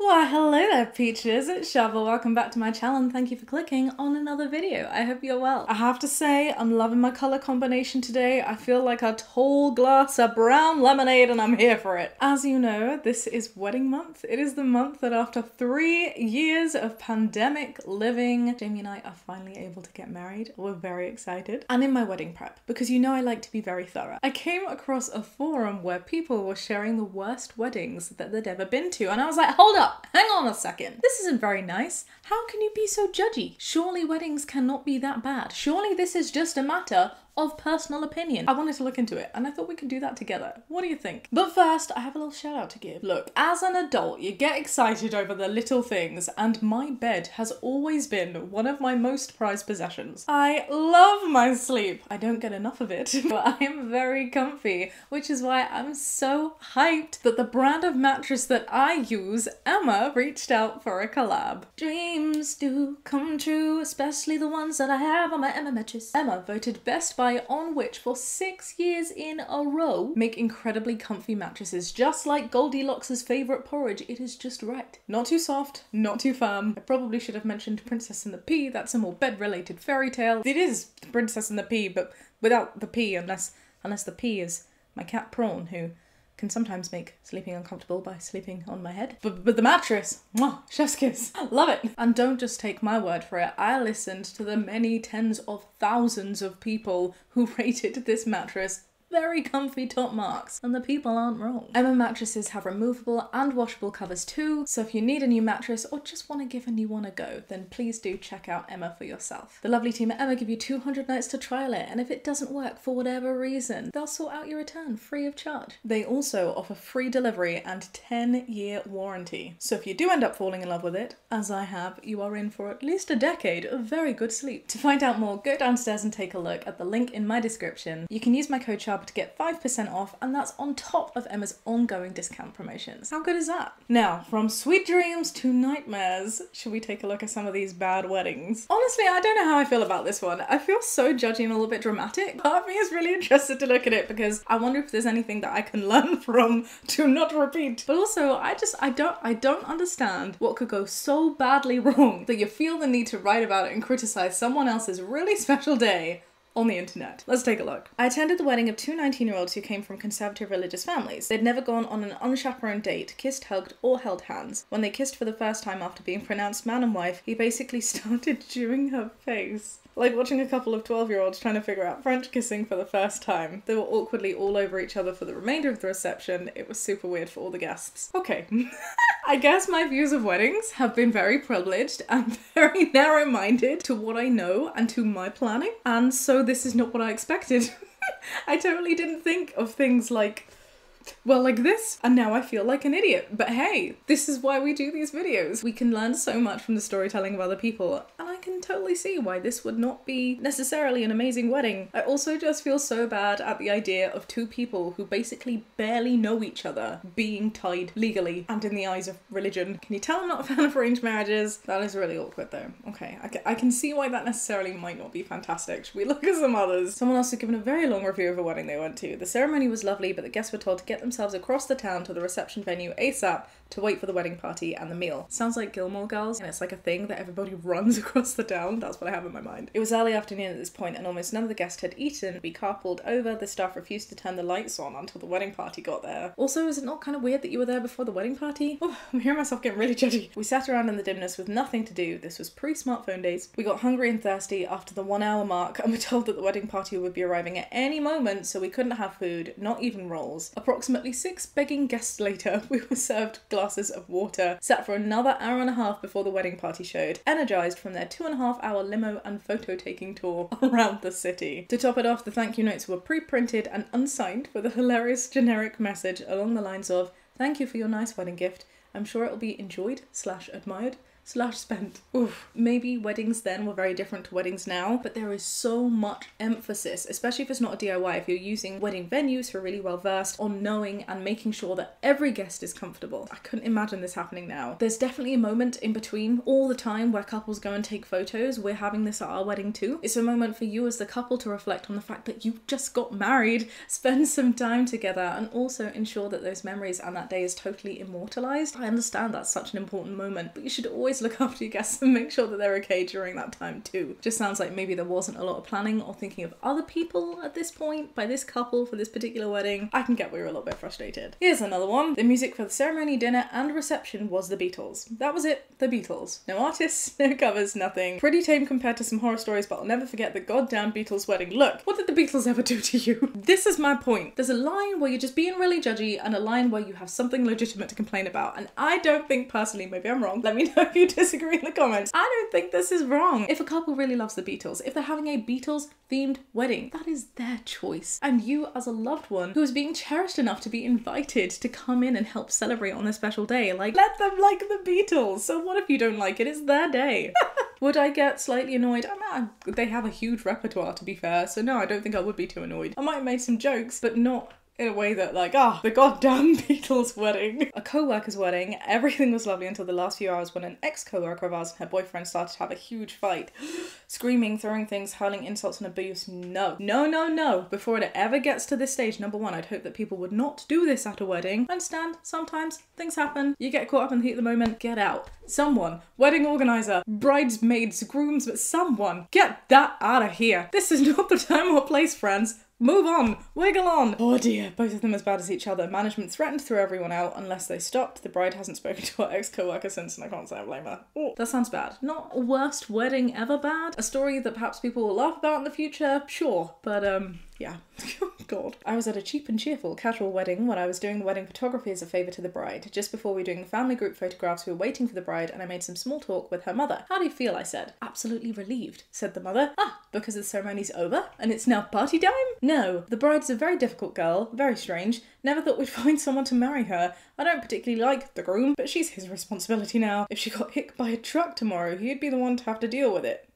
Well, hello there peaches, it's Shaaba. Welcome back to my channel and thank you for clicking on another video. I hope you're well. I have to say, I'm loving my color combination today. I feel like a tall glass of brown lemonade and I'm here for it. As you know, this is wedding month. It is the month that after 3 years of pandemic living, Jamie and I are finally able to get married. We're very excited. And in my wedding prep, because you know I like to be very thorough, I came across a forum where people were sharing the worst weddings that they'd ever been to. And I was like, hold up. Hang on a second. This isn't very nice. How can you be so judgy? Surely weddings cannot be that bad. Surely this is just a matter of personal opinion. I wanted to look into it and I thought we could do that together. What do you think? But first, I have a little shout out to give. Look, as an adult, you get excited over the little things and my bed has always been one of my most prized possessions. I love my sleep. I don't get enough of it, but I am very comfy, which is why I'm so hyped that the brand of mattress that I use, Emma, reached out for a collab. Dreams do come true, especially the ones that I have on my Emma mattress. Emma voted best by On Which for 6 years in a row make incredibly comfy mattresses, just like Goldilocks' favourite porridge. It is just right. Not too soft, not too firm. I probably should have mentioned Princess and the Pea. That's a more bed-related fairy tale. It is Princess and the Pea, but without the P, unless the P is my cat Prawn, who can sometimes make sleeping uncomfortable by sleeping on my head. But the mattress, mwah, chef's kiss, love it. And don't just take my word for it. I listened to the many tens of thousands of people who rated this mattress very comfy top marks, and the people aren't wrong. Emma mattresses have removable and washable covers too, so if you need a new mattress or just want to give a new one a go, then please do check out Emma for yourself. The lovely team at Emma give you 200 nights to trial it, and if it doesn't work for whatever reason, they'll sort out your return free of charge. They also offer free delivery and 10-year warranty, so if you do end up falling in love with it, as I have, you are in for at least a decade of very good sleep. To find out more, go downstairs and take a look at the link in my description. You can use my code Shaaba to get 5% off, and that's on top of Emma's ongoing discount promotions. How good is that? Now, from sweet dreams to nightmares, should we take a look at some of these bad weddings? Honestly, I don't know how I feel about this one. I feel so judgy and a little bit dramatic. Part of me is really interested to look at it because I wonder if there's anything that I can learn from to not repeat. But also, I don't understand what could go so badly wrong that you feel the need to write about it and criticize someone else's really special day on the internet. Let's take a look. I attended the wedding of two 19-year-olds who came from conservative religious families. They'd never gone on an unchaperoned date, kissed, hugged, or held hands. When they kissed for the first time after being pronounced man and wife, he basically started chewing her face. Like watching a couple of 12-year-olds trying to figure out French kissing for the first time. They were awkwardly all over each other for the remainder of the reception. It was super weird for all the guests. Okay. I guess my views of weddings have been very privileged and very narrow-minded to what I know and to my planning. And so this is not what I expected. I totally didn't think of things like, well, like this, and now I feel like an idiot. But hey, this is why we do these videos. We can learn so much from the storytelling of other people, and I can totally see why this would not be necessarily an amazing wedding. I also just feel so bad at the idea of two people who basically barely know each other being tied legally and in the eyes of religion. Can you tell I'm not a fan of arranged marriages? That is really awkward though. Okay, I can see why that necessarily might not be fantastic. Should we look at some others? Someone else has given a very long review of a wedding they went to. The ceremony was lovely, but the guests were told to get themselves across the town to the reception venue ASAP to wait for the wedding party and the meal. Sounds like Gilmore Girls, and it's like a thing that everybody runs across the town. That's what I have in my mind. It was early afternoon at this point, and almost none of the guests had eaten. We carpooled over. The staff refused to turn the lights on until the wedding party got there. Also, is it not kind of weird that you were there before the wedding party? Oh, I'm hearing myself getting really judgy. We sat around in the dimness with nothing to do. This was pre-smartphone days. We got hungry and thirsty after the 1 hour mark, and were told that the wedding party would be arriving at any moment, so we couldn't have food, not even rolls. Approximately 6 begging guests later, we were served glasses of water, sat for another hour and a half before the wedding party showed, energized from their 2.5 hour limo and photo taking tour around the city. To top it off, the thank you notes were pre-printed and unsigned with a hilarious generic message along the lines of, "Thank you for your nice wedding gift. I'm sure it'll be enjoyed/admired. spent. Oof. Maybe weddings then were very different to weddings now, but there is so much emphasis, especially if it's not a DIY, if you're using wedding venues who are really well versed on knowing and making sure that every guest is comfortable. I couldn't imagine this happening now. There's definitely a moment in between all the time where couples go and take photos. We're having this at our wedding too. It's a moment for you as the couple to reflect on the fact that you just got married, spend some time together, and also ensure that those memories and that day is totally immortalized. I understand that's such an important moment, but you should always look after your guests and make sure that they're okay during that time too. Just sounds like maybe there wasn't a lot of planning or thinking of other people at this point by this couple for this particular wedding. I can get we were a little bit frustrated. Here's another one. The music for the ceremony, dinner, and reception was the Beatles. That was it, the Beatles. No artists, no covers, nothing. Pretty tame compared to some horror stories, but I'll never forget the goddamn Beatles wedding. Look, what did the Beatles ever do to you? This is my point. There's a line where you're just being really judgy and a line where you have something legitimate to complain about, and I don't think personally, maybe I'm wrong, let me know if you disagree in the comments, I don't think this is wrong. If a couple really loves the Beatles, if they're having a Beatles themed wedding, that is their choice. And you as a loved one who is being cherished enough to be invited to come in and help celebrate on this special day, like, let them like the Beatles. So what if you don't like it? It's their day. Would I get slightly annoyed? I mean, they have a huge repertoire, to be fair, so no, I don't think I would be too annoyed. I might have made some jokes, but not in a way that like, the goddamn Beatles wedding. A co-worker's wedding, everything was lovely until the last few hours when an ex-co-worker of ours and her boyfriend started to have a huge fight. Screaming, throwing things, hurling insults and abuse. No. No, no, no. Before it ever gets to this stage, number one, I'd hope that people would not do this at a wedding. I understand, sometimes things happen. You get caught up in the heat of the moment, get out. Someone, wedding organizer, bridesmaids, grooms, but someone, get that out of here. This is not the time or place, friends. Move on, wiggle on. Oh dear, both of them as bad as each other. Management threatened to throw everyone out unless they stopped. The bride hasn't spoken to her ex-co-worker since, and I can't say I blame her. Oh, that sounds bad. Not a worst wedding ever bad. A story that perhaps people will laugh about in the future, sure, but yeah. God. I was at a cheap and cheerful casual wedding when I was doing the wedding photography as a favour to the bride. Just before we were doing the family group photographs, we were waiting for the bride and I made some small talk with her mother. How do you feel? I said. Absolutely relieved, said the mother. Ah, because the ceremony's over and it's now party time? No, the bride's a very difficult girl, very strange. Never thought we'd find someone to marry her. I don't particularly like the groom, but she's his responsibility now. If she got hit by a truck tomorrow, he'd be the one to have to deal with it.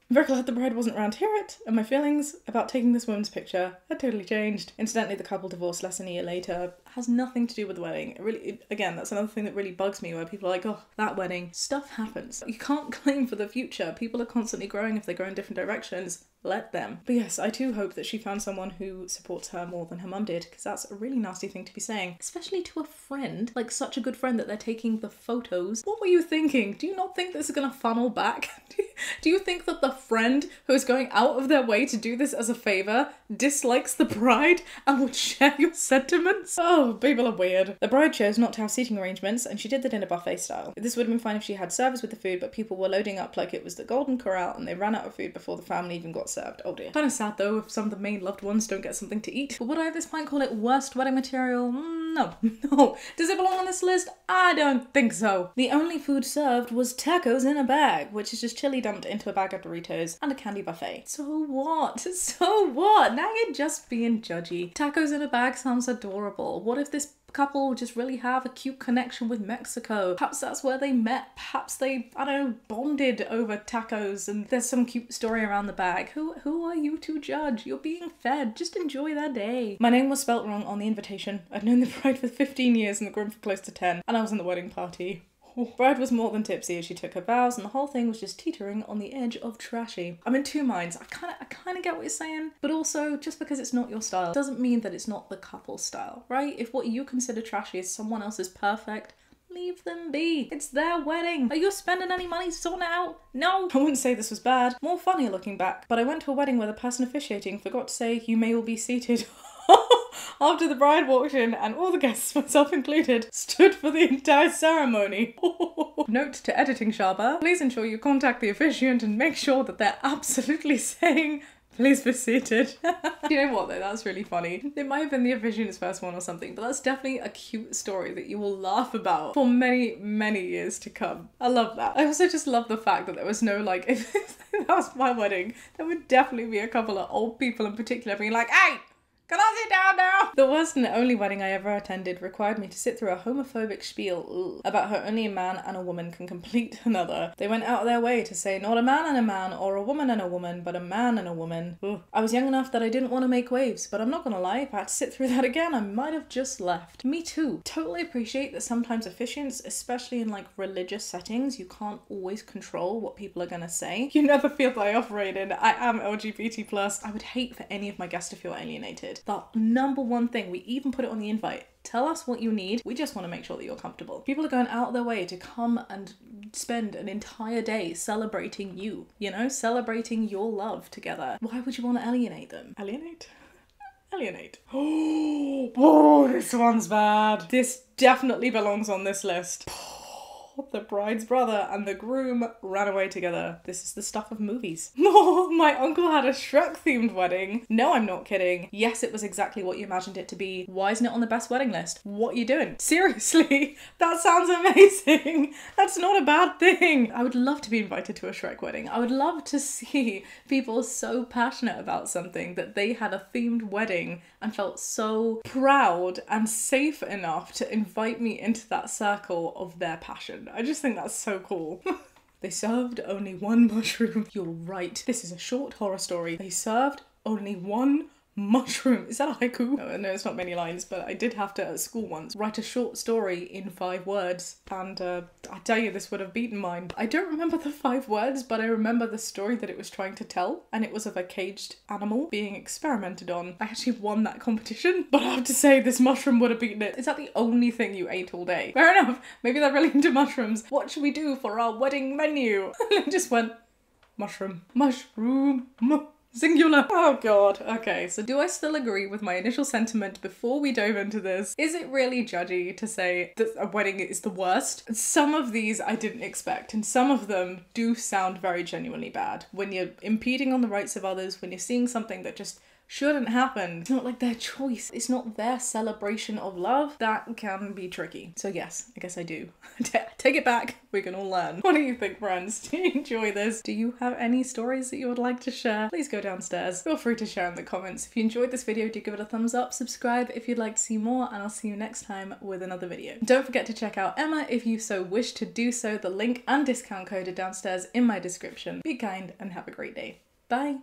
Very glad the bride wasn't around to hear it, and my feelings about taking this woman's picture had totally changed. Incidentally, the couple divorced less than a year later. Has nothing to do with the wedding. Again, that's another thing that really bugs me, where people are like, oh, that wedding. Stuff happens. You can't claim for the future. People are constantly growing. If they go in different directions, let them. But yes, I too hope that she found someone who supports her more than her mum did, because that's a really nasty thing to be saying, especially to a friend, like such a good friend that they're taking the photos. What were you thinking? Do you not think this is gonna funnel back? Do you think that the friend who is going out of their way to do this as a favour dislikes the bride and would share your sentiments? Oh, people are weird. The bride chose not to have seating arrangements and she did the dinner buffet style. This would have been fine if she had service with the food, but people were loading up like it was the Golden Corral and they ran out of food before the family even got served. Oh dear. Kind of sad though if some of the main loved ones don't get something to eat. But would I at this point call it worst wedding material? No. No. Does it belong on this list? I don't think so. The only food served was tacos in a bag, which is just chili dumped into a bag of Doritos and a candy buffet. So what? So what? Now you're just being judgy. Tacos in a bag sounds adorable. What if this couple just really have a cute connection with Mexico? Perhaps that's where they met. Perhaps they, I don't know, bonded over tacos and there's some cute story around the bag. Who are you to judge? You're being fed. Just enjoy their day. My name was spelt wrong on the invitation. I'd known the bride for 15 years and the groom for close to 10, and I was in the wedding party. Bride was more than tipsy as she took her vows, and the whole thing was just teetering on the edge of trashy. I'm in two minds. I kind of get what you're saying, but also just because it's not your style doesn't mean that it's not the couple style, right? If what you consider trashy is someone else's perfect, leave them be. It's their wedding. Are you spending any money sorting it out? No. I wouldn't say this was bad. More funny looking back. But I went to a wedding where the person officiating forgot to say, "You may all be seated." After the bride walked in and all the guests, myself included, stood for the entire ceremony. Note to editing Shaaba, please ensure you contact the officiant and make sure that they're absolutely saying, "Please be seated." You know what though, that's really funny. It might have been the officiant's first one or something, but that's definitely a cute story that you will laugh about for many, many years to come. I love that. I also just love the fact that there was no like, if that was my wedding, there would definitely be a couple of old people in particular being like, "Hey! Can I sit down now? The worst and only wedding I ever attended required me to sit through a homophobic spiel about how only a man and a woman can complete another. They went out of their way to say not a man and a man or a woman and a woman, but a man and a woman. I was young enough that I didn't want to make waves, but I'm not gonna lie, if I had to sit through that again, I might have just left. Me too. Totally appreciate that sometimes officiants, especially in like religious settings, you can't always control what people are gonna say. You never feel that I operated. I am LGBT+. I would hate for any of my guests to feel alienated. The number one thing, we even put it on the invite, tell us what you need. We just want to make sure that you're comfortable. People are going out of their way to come and spend an entire day celebrating you, you know, celebrating your love together. Why would you want to alienate them? Alienate? Alienate. Oh, this one's bad. This definitely belongs on this list. The bride's brother and the groom ran away together. This is the stuff of movies. Oh, my uncle had a Shrek-themed wedding. No, I'm not kidding. Yes, it was exactly what you imagined it to be. Why isn't it on the best wedding list? What are you doing? Seriously, that sounds amazing. That's not a bad thing. I would love to be invited to a Shrek wedding. I would love to see people so passionate about something that they had a themed wedding and felt so proud and safe enough to invite me into that circle of their passion. I just think that's so cool. They served only one mushroom. You're right. This is a short horror story. They served only one mushroom. Is that a haiku? No, it's not many lines, but I did have to, at school once, write a short story in 5 words. And I tell you, this would have beaten mine. I don't remember the 5 words, but I remember the story that it was trying to tell. And it was of a caged animal being experimented on. I actually won that competition, but I have to say this mushroom would have beaten it. Is that the only thing you ate all day? Fair enough. Maybe they're really into mushrooms. What should we do for our wedding menu? And I just went, mushroom, mushroom, singular. Oh god. Okay, so do I still agree with my initial sentiment before we dove into this? Is it really judgy to say that a wedding is the worst? Some of these I didn't expect, and some of them do sound very genuinely bad. When you're impeding on the rights of others, when you're seeing something that just shouldn't happen. It's not like their choice. It's not their celebration of love. That can be tricky. So yes, I guess I do. Take it back. We can all learn. What do you think, friends? Do you enjoy this? Do you have any stories that you would like to share? Please go downstairs. Feel free to share in the comments. If you enjoyed this video, do give it a thumbs up. Subscribe if you'd like to see more, and I'll see you next time with another video. Don't forget to check out Emma if you so wish to do so. The link and discount code are downstairs in my description. Be kind and have a great day. Bye.